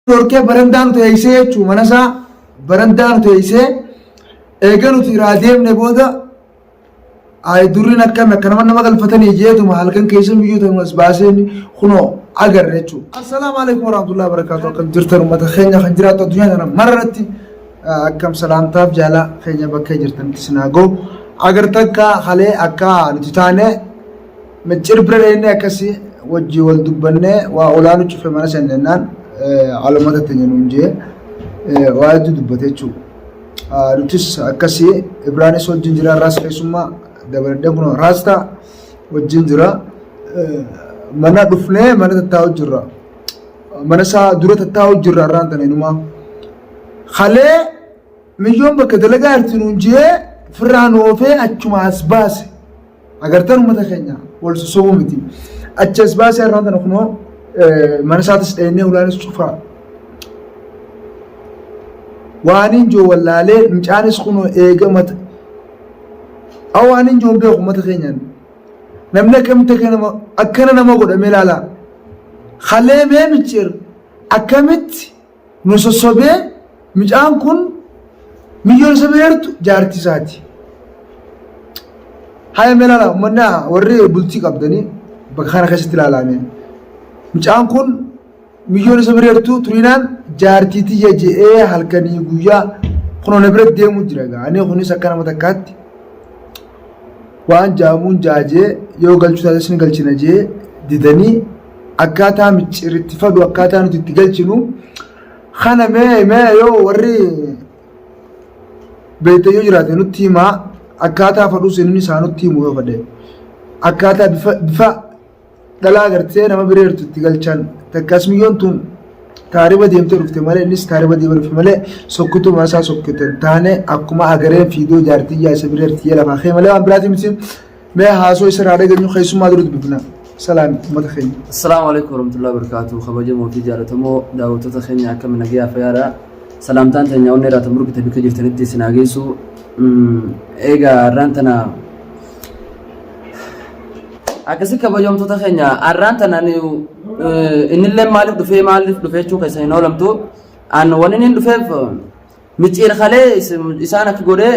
Dorkee barandaan teessee jechuun mana isaa barandaan teessee eegaluuti irraa deemne booda durriin akkami akka nama galfatanii jeetuma halkan keessa biyyoota as baaseen kunoo agarre jechuudha. Assalaamu alaikum warahmatullahi wabarakatuh. Akkam jirtan uummata keenya kan jiraatu addunyaa kana mararratti akkam salaamtaaf jaalala keenya bakka jirtanitti sinagoo agartan akka halee akka nuti taane miccir bira deemnee akkasii wajji wal dubbannee waa olaanu cufe mana seenennaan alumata tenyenuun jee waa dubbate jechuudha. Nutis akkasii Ibraanis wajjin jira raas keessummaa dabaladee kun raasta wajjin jira mana dhufnee mana tattaa'u jirra mana isaa dura tattaa'u jirra irraan taneenuma halee milyoon bakka dalagaa irtinuun jee firraan oofee achuma as baase agartan uummata keenya wal sosobuu miti achi as baase irraan tana kunoo mana isaatis dheenee ulaanis cufaa waanin joo wallaalee mucaanis kunoo eegamata awaanin joo beeku uummata keenyaan namni akkana nama godhamee ilaala halee mee miccir akkamitti nu sossobee mucaan kun milyoon isa beertu jaartii isaati haya mee ilaala uummanni warri bultii qabdanii bakka kana keessatti ilaalame mucaan kun milyoon isa beertu turinaan jaartiitii je'ee halkanii guyyaa kunoo na bira deemu jira gaanii kunis akka nama takkaatti waan jaamuun jaajee yoo galchuu taate isin galchina jee didanii akkaataa micciritti fadu akkaataa nuti itti galchinu kana mee yoo warri beekte yoo jiraate nutti himaa akkaataa faduu sinin isaa nutti himu yoo fadhe akkaataa bifa dhalaa agartee nama bireertu itti galchan takkas milyoon tun taariba deemtee dhufte malee innis taariba deemee dhufe malee sokkutu maasaa sokkute taane akkuma agareen fiidoo jaartii yaasa bireerti yee lafaa kee malee waan biraati miti mee haasoo isa raadee ganyu keessummaa dura dubbifna salaam uummata keenya. Assalaamu alaikum warahmatullahi wabarakatuh. Kabajamoo fi jaallatamoo daawwattoota keenya akkam nagaya fayyaadha. Salaamtaan teenya onnee irraa tamuruu bitta bikka jirtanitti isin hageessu eegaa har'aan tana akkasii kabajamtoota keenya har'aan tana innillee maaliif dhufee jechuu keessa hin oolamtu an wanni inni dhufeef micciir halee isaan akka godhee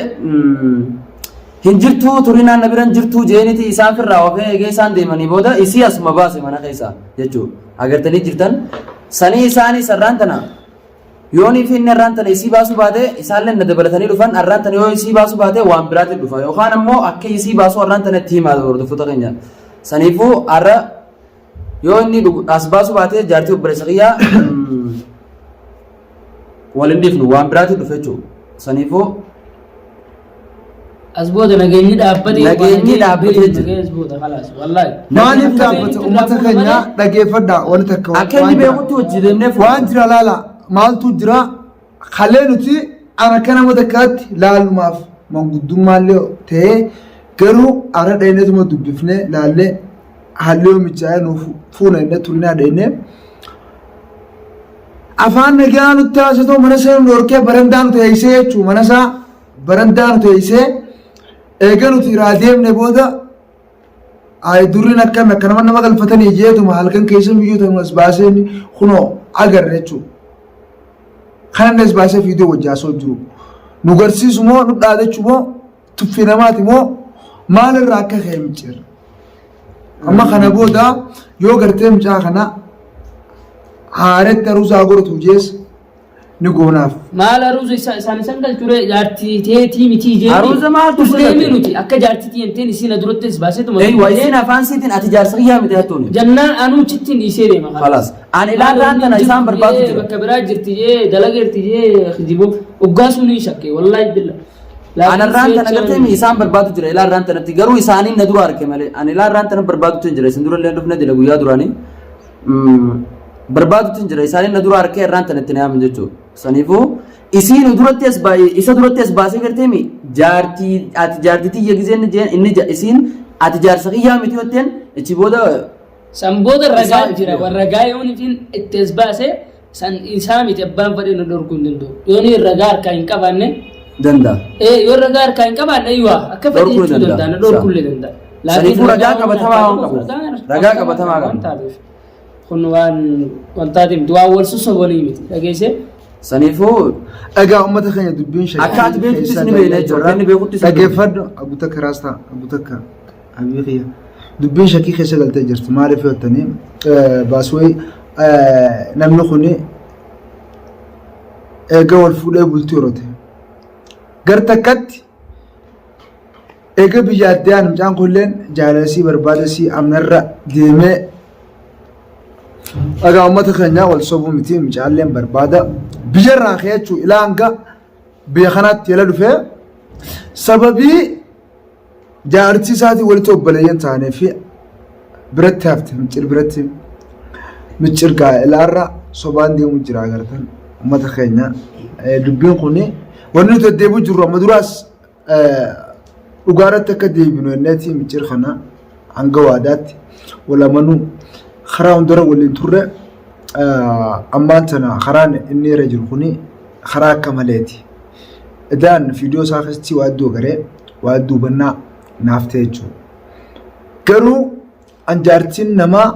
hin jirtu turinaan na biran jirtu jeeniti isaan firraa ofee eegee isaan deemanii booda isii asuma baase mana keessa jechuu agartanii jirtan sanii isaanii sarraan tana yoonii fi inni har'aan tana isii baasuu baate isaallee na dabalatanii dhufan har'aan tana yoo isii baasuu baate waan biraatti dhufa yookaan ammoo akka isii baasuu har'aan tana itti himaa hordoftoota keenya saniifuu har'a yoo inni as baasuu baate jaartii obboleessa kiyyaa waliin dhiifnu waan biraatti dhufe jechuudha saniifuu asbooda nageenyi dhaabbate jechuudha maaliif dhaabbate uummata keenya dhageeffadhaa wanti takka akka inni beekutti hojii deemneef waan jira laala maaltu jira halee nuti ana kana nama takkaatti laalumaaf manguddumaallee ta'ee garuu ara dheenetuma dubbifnee laallee hallee michaa'ee nuuf fuuna inni turinaa dheenee afaan nagaa nutti haasatoo mana seenu dorkee barandaan teessee jechuun mana isaa barandaan teessee eega nuti irraa deemne booda durriin akkami akka nama galfatanii jeetuma halkan keessa biyyoota as baaseen kunoo agarre jechuudha. Kan as baasee fiidoo wajjaasoo jiru nu garsiisu moo nu dhaadachuu moo tuffii namaati moo maalirraa akka ka'e micciirra amma kana booda yoo gartee mucaa kana haaretti aruusaa godhatu jees ni goonaaf. Maal aruusa isaan galchure jaartii teetii miti jee. Aruusa maaltu fudhatee nuti akka jaartii teenteen isiin duratti as baasee tuma. Waa isiin afaan siitiin ati jaarsa kiyyaa miti hattuuni. Jannaan anuu chittiin dhiisee deema. Khalaas. Ani ilaalaan tana isaan barbaadu jira. Bakka biraa jirti jee dalageerti jee hijiboo oggaasuu ni shakkee wallaahi billa. Anarraan tana gartee isaan barbaadu jira ilaarraan tanatti garuu isaaniin na dura arke malee ani ilaarraan tana barbaadu jira isin dura illee dhufne dila guyyaa duraanii barbaadu jira isaaniin na dura arke irraan tanatti na yaaman jechuudha. Saniifuu isiin duratti as baay'ee isa duratti as baasee gartee mi jaartii ati jaartitii yegizeen jeen inni isiin ati jaarsa kiyyaa miti yotteen ichi booda san booda ragaa jira ragaa yoon ifiin itti as baasee san isaa miti abbaan fadhee na dhorkuu hin danda'u yoon ragaa harkaa hin qabaanne danda'a yoo ragaa harkaa hin qabaanne yoo akka fedhii jechuu danda'a na dhorkuu illee danda'a saniifuu ragaa qabatamaa waan qabu ragaa qabatamaa qabu خنوان وانتاتم دوا والسوس وليمت لقيسه saniifuu Egaa uummata keenya dubbiin akka ati beekuttis ni beekna jechuudha. Inni beekuttis ni beekna. Dhaggeeffadhu Abu Takka Raastaa Abu Takka Abii Kiyya dubbiin shakkii keessa galtee jirti maaliif jettanii baaswee namni kuni eega wal fuudhee bultii horate gar takkatti eega biyya addaan mucaan kulleen jaalalsii barbaadasii amnarra deemee egaa uummata keenya wal sobuu miti mucaalleen barbaada biyyarraa keechuu ilaanga biyya kanaatti yala dhufee sababii jaartii isaatii walitti obboleeyyan taanee fi biratti hafte miccir biratti miccir gaa'elaarra sobaan deemu jira agartan uummata keenya dubbiin kuni wanni nuti deddeebi'u jirru amma duraas dhugaarratti akka deebinu enneeti miccir kana hanga waadaatti walamanuu karaa hundara waliin turre ammaan tana karaan inni irra jiru kuni karaa akka maleeti idaan fiidiyoo isaa keessatti waadduu garee waadduu bannaa naaf ta'e jechuudha garuu anjaartiin namaa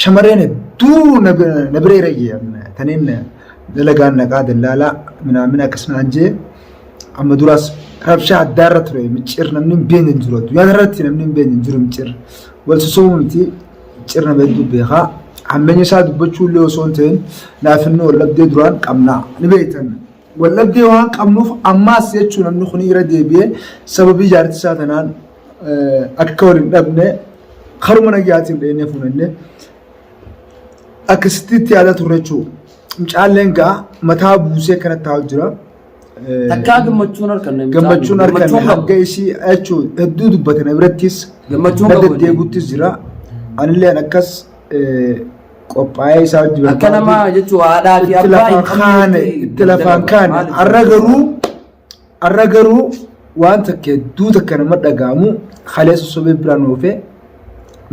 shamarreen hedduu na bira irra taniin dalagaan naqaa dallaalaa minaamin akkasuma jee amma duraas rabshaa addaarra ture miccir namni hin beekne hin jiru yaada irratti namni hin beekne hin jiru miccir wal sosobuu miti cirna beektuu beekaa hammeenya isaa dubbachuu illee osoo hin ta'in laafinni wallabdee duraan qabnaa ni beektan wallabdee waan qabnuuf ammaas jechuun namni kun irra deebi'ee sababii jaartii isaa tanaan akka wal hin dhabne karuma nagayaatiin dheenee funannee akkasittiitti yaada turre jechuudha mucaalleen gaa mataa buusee kanatti taa'u jira. Takkaa gammachuun harkanne gammachuun harkanne hanga isii jechuun hedduu dubbatana birattis gammachuun deddeebuttis jira anillee akkas qophaa'ee isaa wajjin akka namaa jechuun haadhaa fi abbaa itti lafaan kaane har'a garuu waan takka hedduu takka nama dhaga'amu halee sosobee biraan oofee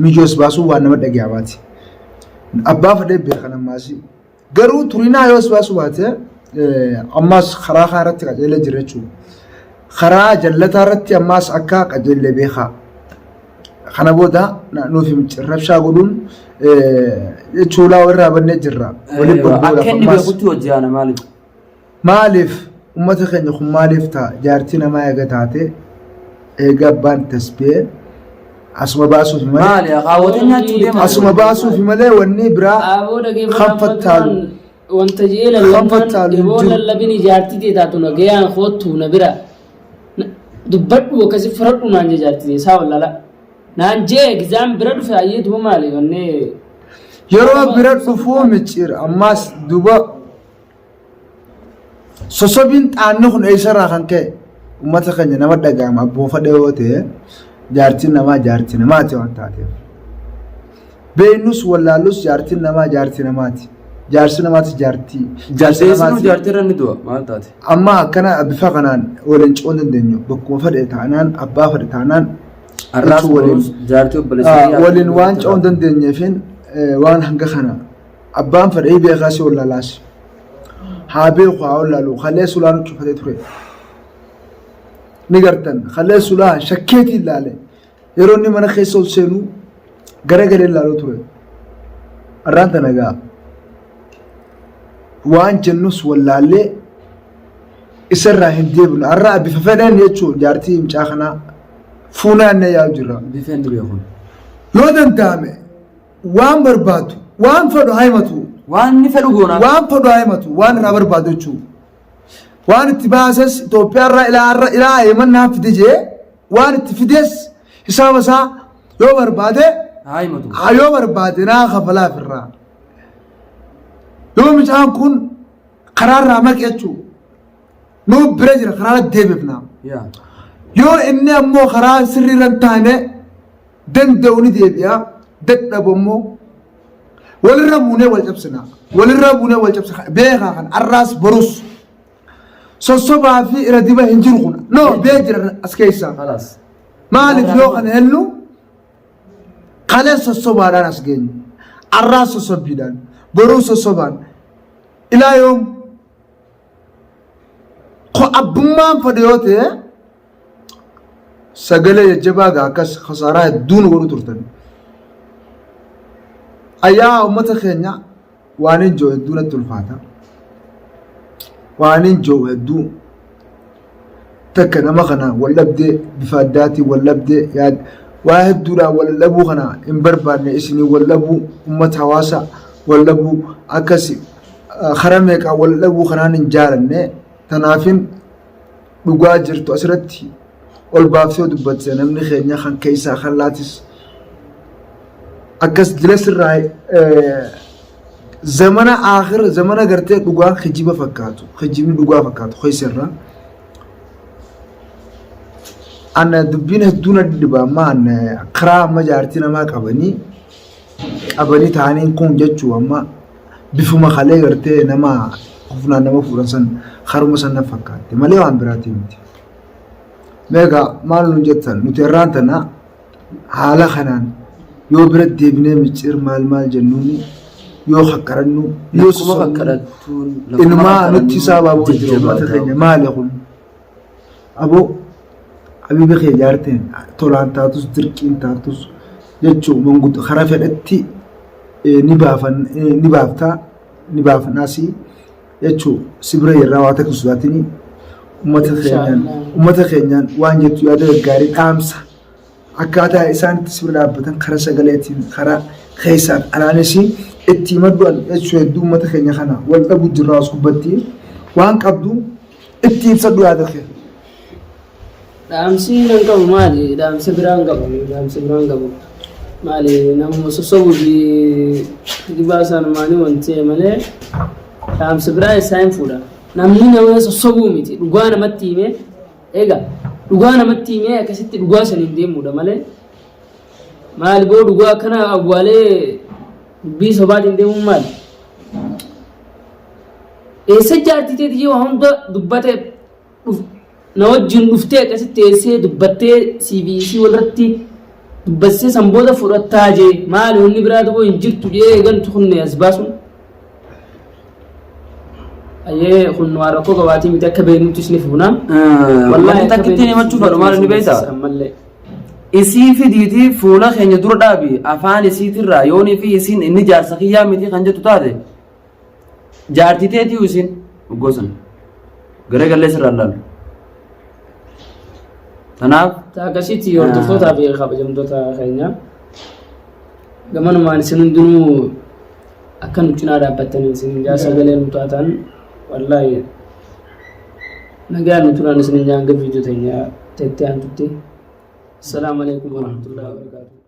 mijoos baasuu waan nama dhaga'amaati abbaa fadhee beekan ammaasi garuu turinaa yoos baasuu baate ammaas karaa irratti qajeelee jira jechuudha karaa jallataa irratti ammaas akka qajeelee beekaa kana booda nuuf rabshaa godhuun jechuulaa warraa bannee jirra waliin akka inni beekutti hojjeana maaliif ummata keenya kun maaliif ta'a jaartii namaa eega taate eega abbaan tasbee asuma baasuuf malee asuma baasuuf malee wanni biraa kanfattaalu wanta jeelan wanta labini jaartii teetaatu na gayaan kootu na bira dubbadhu akkasi firadhu naan je jaartii isaa wallala naan je exam bira dhufe ayyeetuma maali wanne yeroo bira dhufuu micciir ammaas duba sosobiin xaanni kun eessarraa kan ka'e ummata keenya nama dhaga'ama abboon fadhee yoo ta'e jaartiin namaati waan taateef beeknus wallaallus jaartiin namaati jaarsi namaati jaartii irra ni du'a maal taate amma akkana bifa kanaan waliin coon dandeenyu bakkuma fadhe taanaan abbaa fadhe taanaan arraas waliin jaartii obboleessaa waliin waan coon dandeenyeefin waan hanga kana abbaan fadhe beekaasi wallaalaas haa beeku haa wallaalu kalee sulaan cufatee ture ni gartan kalee sulaa shakkeetii ilaale yeroo inni mana keessa ol seenuu garagalee ilaaluu ture arraan tana gaa waan jennus wallaallee isarraa hin deebinu arraa bifa fedhan jechuun jaartii mucaa kanaa fuunaannee yaa'u jirra bifeen ni beekun yoo danda'ame waan barbaadu waan fedhu haimatu waan ni fedhu goona waan fedhu haimatu waan irraa barbaadu jechuun waan itti baases Itoophiyaarraa ilaa eemannaa fide jee waan itti fides hisaaba isaa yoo barbaade haimatu yoo barbaade naa kafalaaf irraa yoo mucaan kun karaarraa maqe jechuun nuu bira jira karaa deebifna yoo inni ammoo karaa sirriirra hin taane danda'u ni deebi'a dadhabu ammoo walirra buunee wal cabsina beekaa kan arraas borus sossobaa fi irra diba hin jiru kun bee jira as keessa maaliif yoo kana hennu kalee sossobaadhaan as geenyu arraas sossobbiidhaan boruu sossobaan ilaa yoom ko abbummaan fedhe yoo ta'e sagalee jajjabaa gaa akkas khasaaraa hedduun godhu turtan ayyaa uummata keenya waan hin jiru hedduu natti ulfaata. Waan hin jiru hedduu takka nama kana wal dhabdee bifa addaatiin wal dhabdee yaad waa hedduudhaan wal dhabuu kana hin barbaanne isinii wal dhabuu uummata hawaasa wal dhabuu akkas karaa meeqaa wal dhabuu kanaan hin jaalanne tanaafin dhugaa jirtu asirratti ol baaftee dubbatte namni keenya kan keessaa kan laatis akkas dila sirraa zamana aakhir zamana gartee dhugaa kijiba fakkaatu kijibni dhugaa fakkaatu keessarraa ana dubbiin hedduun addiba amma ana karaa amma jaartii namaa qabanii ta'anii kun jechuu amma bifuma kalee gartee nama hufnaan nama fuudhan san haruma san na fakkaate malee waan biraatii miti. Meeqa maal nu jettan nuti irraan tana haala kanaan yoo bira deebinee micciir maal jennuuni yoo haqqarannu yoo ilmaa nutti saabaa jiru mata keenya maali kun aboo habibi kee jaarteen tolaan taatus dirqiin taatus jechuu manguutu karaa fedhatti ni baafnaasi jechuu sibira irraa waa takku sodaatini ummata keenyaan waan jettu yaada gaggaarii dhaamsa akkaataa isaanitti sibira dhaabbatan karaa sagaleetiin karaa keessaan alaanis itti maddu'an jechuu hedduu ummata keenya kana wal dhabuu jirraa as gubbatti waan qabdu itti ibsadhu yaada kee. Dhaamsi nan qabu maali? Dhaamsi biraan qabu. Maali namuma sossobuu fi dibaasan maali wanti malee dhaamsi biraa isaan fuudha. Namni nama sossobuu miti dhugaa namatti himee egaa dhugaa namatti himee akkasitti dhugaa saniin deemuudha malee maali boo dhugaa kana awwaalee dubbii sobaatiin deemuun maali? Eessa jaartiteeti yoo hunda dubbatee na wajjin dhuftee akkasitti teessee dubbattee CBC walirratti dubbattee sanboota fudhattaa jee maali wanni biraa tokko hin jirtu jee gantu kunne as baasuun ayyee kun waa rakkoo qabaatii miti akka beeknutti isni fuunaa wallahi takkittiin himachuu fadhu maal inni beektaa isii fidiitii fuula keenya dura dhaabi afaan isiitirraa yoonii fi isiin inni jaarsa kiyyaa miti kan jettu taate jaartiteetii isiin gosan garee gallee sirraan laalu. Tanaaf akkasitti hordoftoota fi kabajamtoota keenya gamanumaan isin hundinuu akka nu cinaa dhaabbattanii isin sagalee nu taatan wallahi nagaa nu turaan isin nyaan gabiitu teenya tettee antutti. Assalamu alaikum warahmatullahi wabarakatuh.